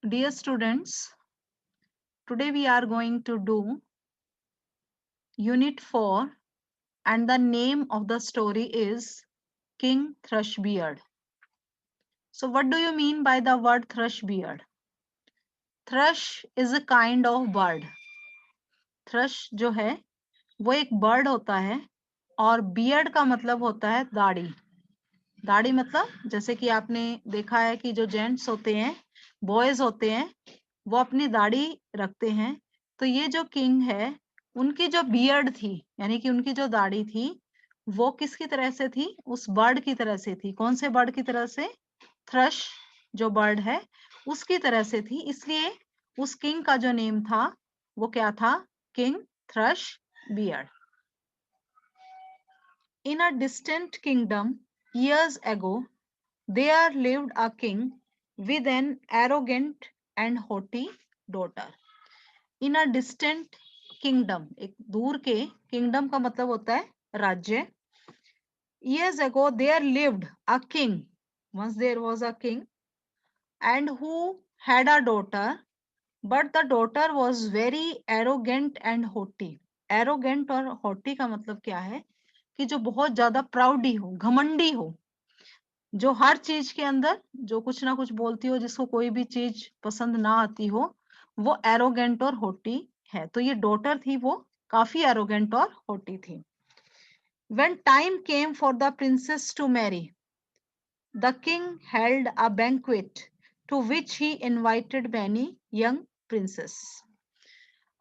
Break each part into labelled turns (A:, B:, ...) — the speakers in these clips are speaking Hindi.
A: Dear students, today we are going to do Unit 4 and the name of the story is King Thrushbeard. So what do you mean by the word Thrushbeard? Thrush is a kind of bird. Thrush जो है वो एक बर्ड होता है और बियर्ड का मतलब होता है दाढ़ी. दाढ़ी मतलब जैसे कि आपने देखा है कि जो जेंट्स होते हैं, बॉयज होते हैं, वो अपनी दाढ़ी रखते हैं. तो ये जो किंग है, उनकी जो बियर्ड थी, यानी कि उनकी जो दाढ़ी थी, वो किसकी तरह से थी? उस बर्ड की तरह से थी. कौन से बर्ड की तरह से? थ्रश जो बर्ड है उसकी तरह से थी. इसलिए उस किंग का जो नेम था वो क्या था? King thrust beard. In a distant kingdom years ago, there lived a king with an arrogant and haughty daughter. In a distant kingdom, एक दूर के, kingdom का मतलब होता है राज्य. Years ago, there lived a king. Once there was a king, and who had a daughter, but the daughter was very arrogant and haughty. Arrogant और haughty का मतलब क्या है? कि जो बहुत ज्यादा प्राउडी हो, घमंडी हो, जो हर चीज के अंदर जो कुछ ना कुछ बोलती हो, जिसको कोई भी चीज पसंद ना आती हो, वो एरोगेंट और होटी है. तो ये डॉटर थी, वो काफी एरोगेंट और होटी थी. When time came for the princess to marry, the king held a banquet to which he invited many young princes.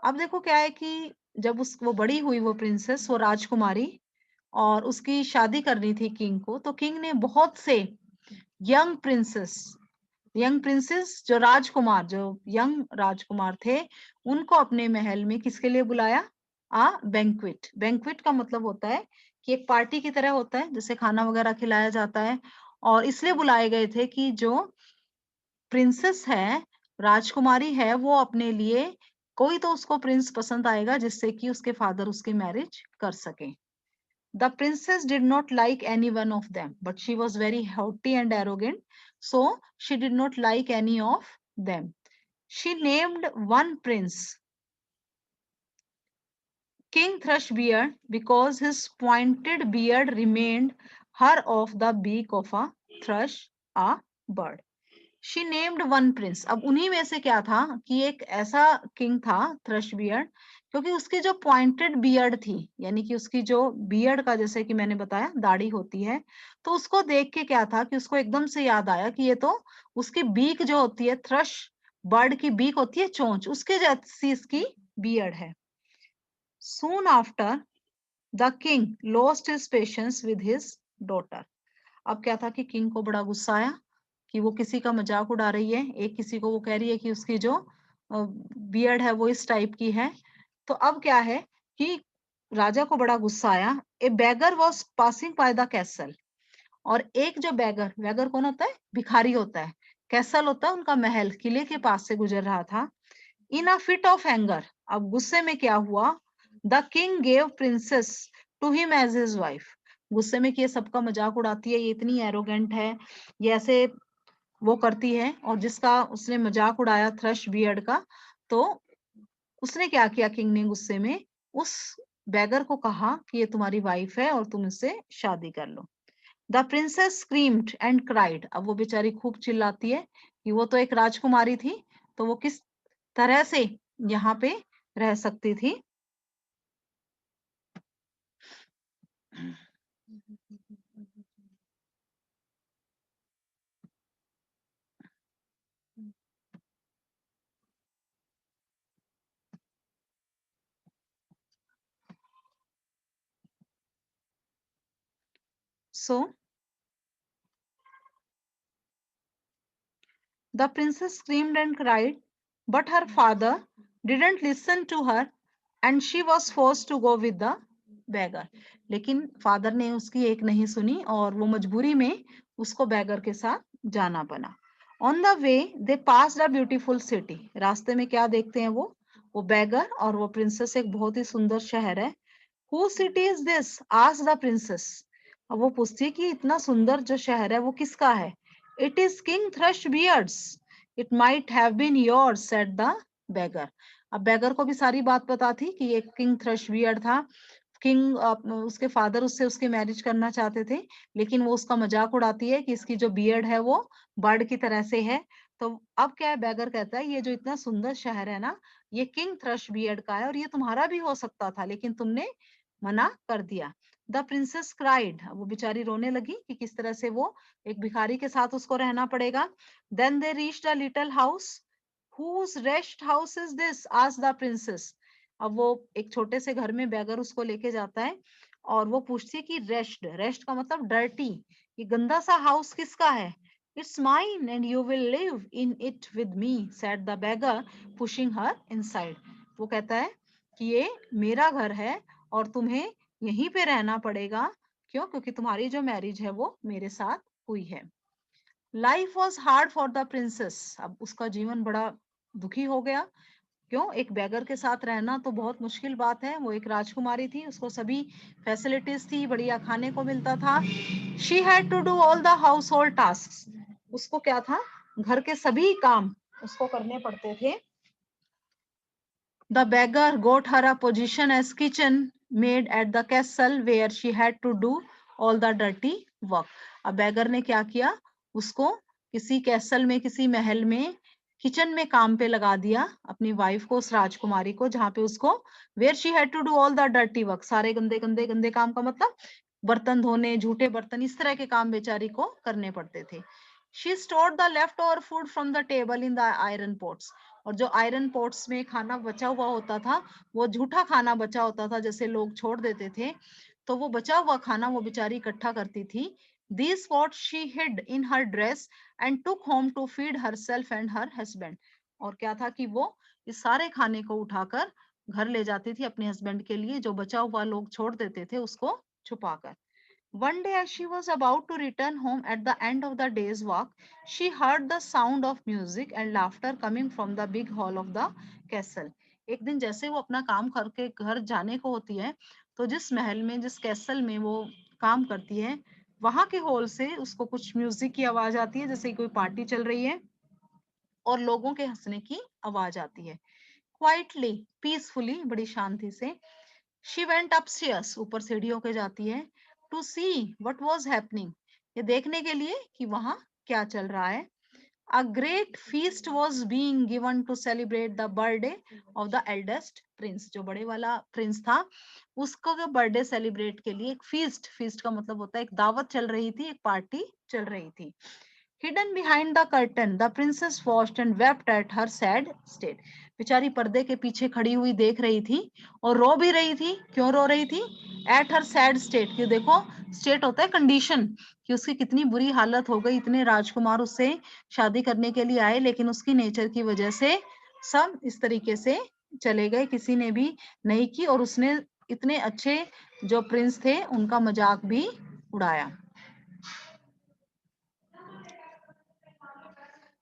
A: अब देखो क्या है कि जब वो बड़ी हुई, वो प्रिंसेस, वो राजकुमारी, और उसकी शादी करनी थी किंग को, तो किंग ने बहुत से यंग प्रिंसेस जो राजकुमार, जो यंग राजकुमार थे, उनको अपने महल में किसके लिए बुलाया? बैंक्वेट. बैंक्वेट का मतलब होता है कि एक पार्टी की तरह होता है, जिसे खाना वगैरह खिलाया जाता है. और इसलिए बुलाए गए थे कि जो प्रिंसेस है, राजकुमारी है, वो अपने लिए कोई तो उसको प्रिंस पसंद आएगा जिससे कि उसके फादर उसकी मैरिज कर सके. The princess did not like any one of them, but she was very haughty and arrogant, so she did not like any of them. She named one prince King Thrushbeard because his pointed beard remained her of the beak of a thrush, a bird. She named one prince. अब उन्हीं में से क्या था कि एक ऐसा किंग था थ्रशबियर्ड, क्योंकि उसकी जो पॉइंटेड बियर्ड थी, यानी कि उसकी जो बियर्ड का, जैसे कि मैंने बताया, दाढ़ी होती है, तो उसको देख के क्या था कि उसको एकदम से याद आया कि ये तो उसकी बीक जो होती है, थ्रश बर्ड की बीक होती है, चोंच, उसके जैसी इसकी बियर्ड है. Soon after, the king lost his patience with his daughter. अब क्या था कि किंग को बड़ा गुस्सा आया कि वो किसी का मजाक उड़ा रही है. एक किसी को वो कह रही है कि उसकी जो बियर्ड है वो इस टाइप की है. तो अब क्या है कि राजा को बड़ा गुस्सा आया. ए bagger was passing by the castle. और एक जो बैगर, बैगर कौन होता है? भिखारी होता है. कैसल होता है उनका महल, किले के पास से गुजर रहा था. In a fit of anger, अब गुस्से में क्या हुआ? The king gave princess to him as his wife. गुस्से में कि ये सबका मजाक उड़ाती है, ये इतनी एरोगेंट है, ये ऐसे वो करती है, और जिसका उसने मजाक उड़ाया थ्रश बियर्ड का, तो उसने क्या किया? किंग ने गुस्से में उस बैगर को कहा कि ये तुम्हारी वाइफ है और तुम इससे शादी कर लो. The princess screamed and cried. अब वो बेचारी खूब चिल्लाती है कि वो तो एक राजकुमारी थी, तो वो किस तरह से यहाँ पे रह सकती थी. So the princess screamed and cried, but her father didn't listen to her and she was forced to go with the beggar. लेकिन फादर ने उसकी एक नहीं सुनी और वो मजबूरी में उसको बैगर के साथ जाना बना. On the way they passed a beautiful city. रास्ते में क्या देखते हैं वो बैगर और वो प्रिंसेस एक बहुत ही सुंदर शहर है. Who city is this? Asked the princess. अब वो पूछती है कि इतना सुंदर जो शहर है वो किसका है? It is king Thrushbeard's. It might have been yours said the beggar. अब बेगर को भी सारी बात पता थी कि ये किंग थ्रशबियर्ड था। किंग उसके फादर उससे उसकी मैरिज करना चाहते थे, लेकिन वो उसका मजाक उड़ाती है कि इसकी जो बियर्ड है वो बर्ड की तरह से है। तो अब क्या है, बेगर कहता है ये जो इतना सुंदर शहर है ना, ये किंग थ्रशबियर्ड का है और ये तुम्हारा भी हो सकता था, लेकिन तुमने मना कर दिया। द प्रिंसेस क्राइड, वो बेचारी रोने लगी कि किस तरह से वो एक भिखारी के साथ उसको रहना पड़ेगा। Then they reached a little house. Whose rest house is this, asked the princess. अब वो एक छोटे से घर में बेगर उसको लेके जाता है और वो पूछती है कि रेस्ट, रेस्ट का मतलब डर्टी, ये गंदा सा हाउस किसका है? It's mine and you will live in it with me, said the beggar pushing her inside. वो कहता है कि ये मेरा घर है और तुम्हें यहीं पे रहना पड़ेगा। क्यों? क्योंकि तुम्हारी जो मैरिज है वो मेरे साथ हुई है। Life was hard for the princess. अब उसका जीवन बड़ा दुखी हो गया। क्यों? एक बेगर के साथ रहना तो बहुत मुश्किल बात है। वो एक राजकुमारी थी, उसको सभी फैसिलिटीज थी, बढ़िया खाने को मिलता था। She had to do all the household task. उसको क्या था, घर के सभी काम उसको करने पड़ते थे। The beggar got her a position as kitchen maid at the castle where she had to do all the dirty work. अब बेगर ने क्या किया, उसको किसी कैसल में, किसी महल में किचन में काम पे लगा दिया अपनी वाइफ को, उस राजकुमारी को, जहां पे उसको where she had to do all the dirty work, सारे गंदे गंदे गंदे काम का मतलब बर्तन धोने, झूठे बर्तन, इस तरह के काम बेचारी को करने पड़ते थे। She stored the leftover food from the table in the iron pots. और जो आयरन पोट्स में खाना बचा हुआ होता था, वो झूठा खाना बचा होता था, जैसे लोग छोड़ देते थे, तो वो बचा हुआ खाना वो बेचारी इकट्ठा करती थी। These pots she hid in her dress and took home to feed herself and her husband. और क्या था कि वो इस सारे खाने को उठाकर घर ले जाती थी अपने हस्बैंड के लिए, जो बचा हुआ लोग छोड़ देते थे उसको छुपाकर। One day, as she was about to return home at the end of the day's walk, she heard the sound of music and laughter coming from the big hall of the castle. एक दिन जैसे वो अपना काम करके घर जाने को होती है, तो जिस महल में, जिस कैसल में वो काम करती है, वहां के हॉल से उसको कुछ म्यूजिक की आवाज आती है, जैसे कोई पार्टी चल रही है और लोगों के हंसने की आवाज आती है। क्वाइटली, पीसफुली, बड़ी शांति से, शी वेंट अपस्टेयर्स, ऊपर सीढ़ियों के जाती है, to see what was happening, ये देखने के लिए कि वहां क्या चल रहा है। A great feast was being given to celebrate the birthday of the eldest prince. जो बड़े वाला प्रिंस था, उसको बर्थडे सेलिब्रेट के लिए एक फीस्ट, फीस्ट का मतलब होता है एक दावत चल रही थी, एक पार्टी चल रही थी। Hidden behind the curtain, the princess watched and wept at her sad state. बेचारी पर्दे के पीछे खड़ी हुई देख रही थी और रो भी रही थी। क्यों रो रही थी? At her sad state, कि देखो, स्टेट होता है कंडीशन, कि उसकी कितनी बुरी हालत हो गई। इतने राजकुमार उससे शादी करने के लिए आए, लेकिन उसकी नेचर की वजह से सब इस तरीके से चले गए, किसी ने भी नहीं की, और उसने इतने अच्छे जो प्रिंस थे उनका मजाक भी उड़ाया।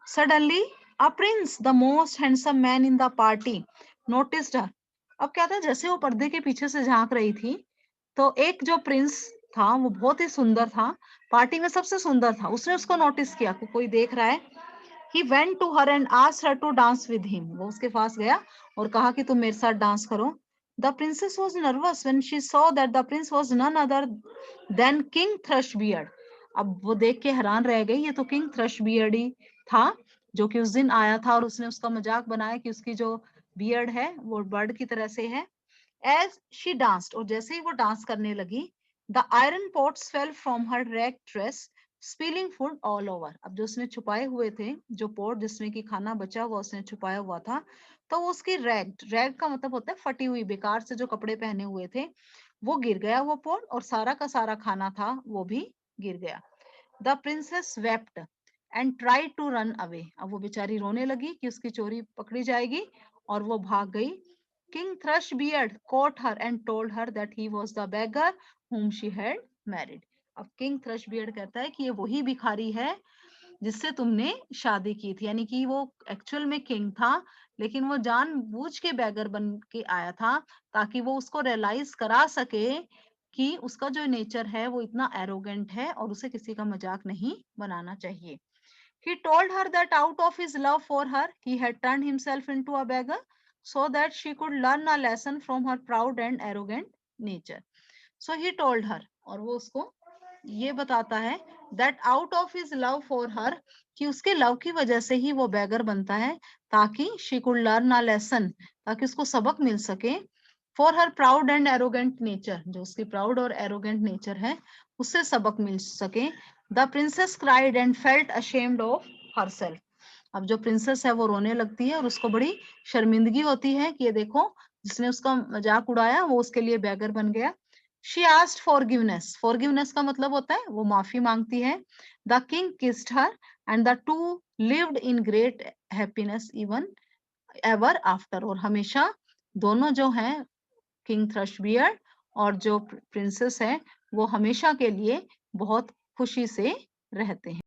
A: Suddenly, a prince, the most handsome man in the party, noticed her. अब क्या था, जैसे वो पर्दे के पीछे से झांक रही थी, तो एक जो प्रिंस था वो बहुत ही सुंदर था, पार्टी में सबसे सुंदर था, उसने उसको नोटिस किया कि कोई देख रहा है। He went to her and asked her to dance with him. वो उसके पास गया और कहा कि तुम मेरे साथ डांस करो। The princess was nervous when she saw that the prince was none other than King Thrushbeard. अब वो देख के हैरान रह गई, ये तो किंग थ्रशबियर्ड ही था, जो कि उस दिन आया था और उसने उसका मजाक बनाया कि उसकी जो बियर्ड है वो बर्ड की तरह से है। As she danced, और जैसे ही वो डांस करने लगी, the iron pots fell from her ragged dress, spilling food all over. अब जो उसने छुपाए हुए थे, जो पोट जिसमें कि खाना बचा हुआ उसने छुपाया हुआ था, तो उसकी रैग, रैग का मतलब होता है फटी हुई, बेकार से जो कपड़े पहने हुए थे वो गिर गया वो पोट, और सारा का सारा खाना था वो भी गिर गया। The princess wept and try to run away. अब वो बेचारी रोने लगी कि उसकी चोरी पकड़ी जाएगी, और वो भाग गई। King Thrushbeard caught her and told her that he was the beggar whom she had married. अब किंग थ्रशबियर्ड कहता है कि ये वही भिखारी है जिससे तुमने शादी की थी, यानी कि वो एक्चुअल में किंग था, लेकिन वो जानबूझ के बैगर बन के आया था, ताकि वो उसको रियलाइज करा सके कि उसका जो नेचर है वो इतना एरोगेंट है और उसे किसी का मजाक नहीं बनाना चाहिए। He told her that out of his love for her, he had turned himself into a beggar so that she could learn a lesson from her proud and arrogant nature. So he told her, और वो उसको ये बताता है that out of his love for her, कि उसके लव की वजह से ही वो बैगर बनता है, ताकि she could learn a lesson, ताकि उसको सबक मिल सके, for her proud and arrogant nature, जो उसकी proud और arrogant nature है, उससे सबक मिल सके. The princess cried and felt ashamed of herself. अब जो प्रिंसेस है वो रोने लगती है और उसको बड़ी शर्मिंदगी होती है कि ये देखो, जिसने उसका मजाक उड़ाया वो उसके लिए बैगर बन गया. She asked forgiveness. Forgiveness का मतलब होता है वो माफी मांगती है. The king kissed her and the two lived in great happiness even ever after. और हमेशा दोनों जो हैं, किंग थ्रशबियर्ड और जो प्रिंसेस है, वो हमेशा के लिए बहुत खुशी से रहते हैं.